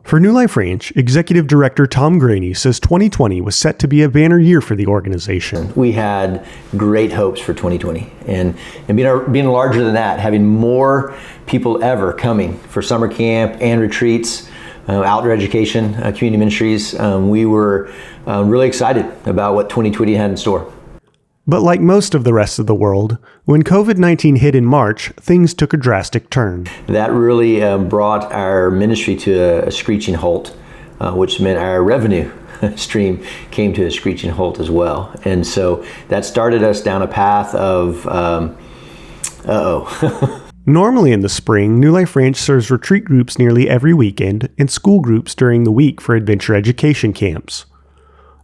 For New Life Ranch, Executive Director Tom Graney says 2020 was set to be a banner year for the organization. We had great hopes for 2020, and being larger than that, having more people ever coming for summer camp and retreats, outdoor education, community ministries. We were really excited about what 2020 had in store. But like most of the rest of the world, when COVID-19 hit in March, things took a drastic turn. That really brought our ministry to a screeching halt, which meant our revenue stream came to a screeching halt as well. And so that started us down a path of, Normally in the spring, New Life Ranch serves retreat groups nearly every weekend and school groups during the week for adventure education camps.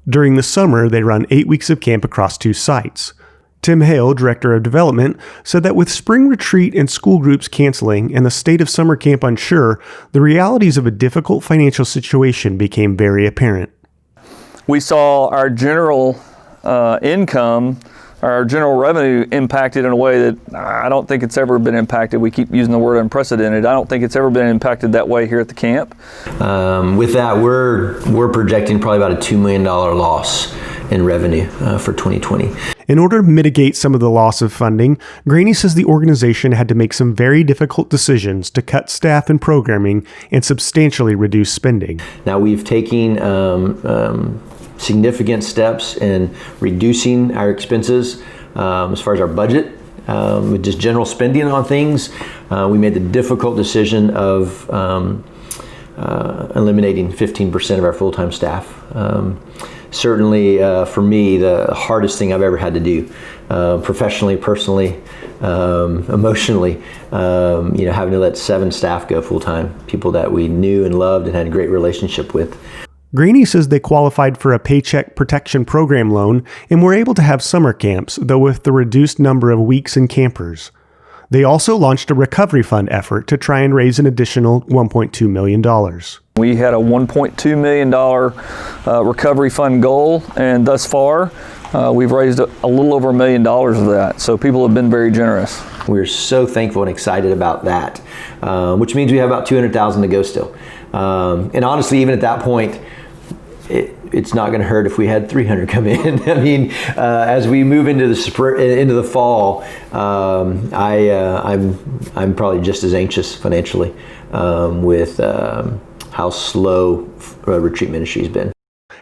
During the summer, they run 8 weeks of camp across 2 sites. Tim Hale, Director of Development, said that with spring retreat and school groups canceling and the state of summer camp unsure, the realities of a difficult financial situation became very apparent. We saw our general income, our general revenue impacted in a way that I don't think it's ever been impacted. We keep using the word unprecedented. I don't think it's ever been impacted that way here at the camp. With that, we're projecting probably about a $2 million loss in revenue for 2020. In order to mitigate some of the loss of funding, Graney says the organization had to make some very difficult decisions to cut staff and programming and substantially reduce spending. Now we've taken significant steps in reducing our expenses as far as our budget, with just general spending on things. We made the difficult decision of eliminating 15% of our full-time staff. Certainly for me, the hardest thing I've ever had to do, professionally, personally, emotionally, having to let 7 staff go full-time, people that we knew and loved and had a great relationship with. Graney says they qualified for a Paycheck Protection Program loan and were able to have summer camps, though with the reduced number of weeks and campers. They also launched a recovery fund effort to try and raise an additional $1.2 million. We had a $1.2 million recovery fund goal, and thus far we've raised a little over $1 million of that, so people have been very generous. We're so thankful and excited about that, which means we have about $200,000 to go still. And honestly, even at that point, it's not going to hurt if we had 300 come in. I mean, as we move into the fall, I'm probably just as anxious financially with how slow retreat ministry has been.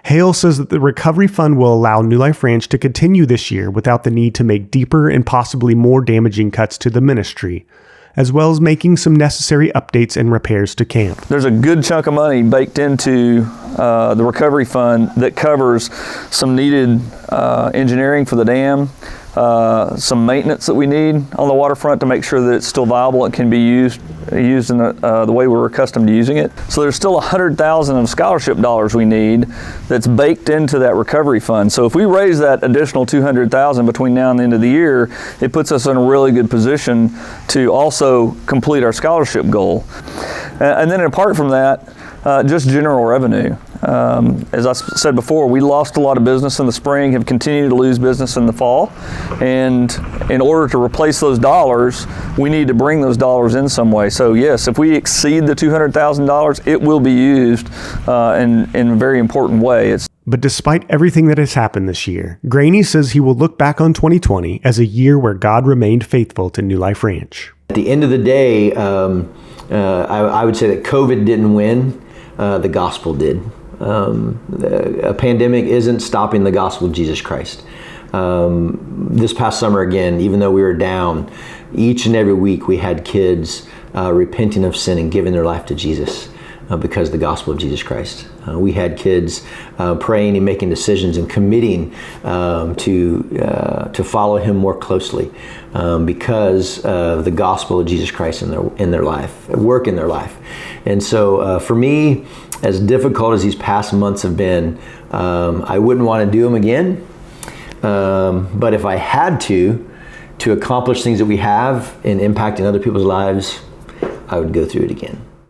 Hale says that the recovery fund will allow New Life Ranch to continue this year without the need to make deeper and possibly more damaging cuts to the ministry, as well as making some necessary updates and repairs to camp. There's a good chunk of money baked into the recovery fund that covers some needed engineering for the dam, some maintenance that we need on the waterfront to make sure that it's still viable and can be used in the way we're accustomed to using it. So there's still $100,000 of scholarship dollars we need that's baked into that recovery fund. So if we raise that additional $200,000 between now and the end of the year, it puts us in a really good position to also complete our scholarship goal. And then apart from that, just general revenue. As I said before, we lost a lot of business in the spring, have continued to lose business in the fall, and in order to replace those dollars, we need to bring those dollars in some way. So yes, if we exceed the $200,000, it will be used in a very important way. But despite everything that has happened this year, Graney says he will look back on 2020 as a year where God remained faithful to New Life Ranch. At the end of the day, I would say that COVID didn't win, the gospel did. A pandemic isn't stopping the gospel of Jesus Christ. This past summer again, even though we were down, each and every week we had kids repenting of sin and giving their life to Jesus because of the gospel of Jesus Christ. We had kids praying and making decisions and committing to follow Him more closely because of the gospel of Jesus Christ in their life, work in their life. And so for me, as difficult as these past months have been, I wouldn't want to do them again. But if I had to accomplish things that we have in impacting other people's lives, I would go through it again.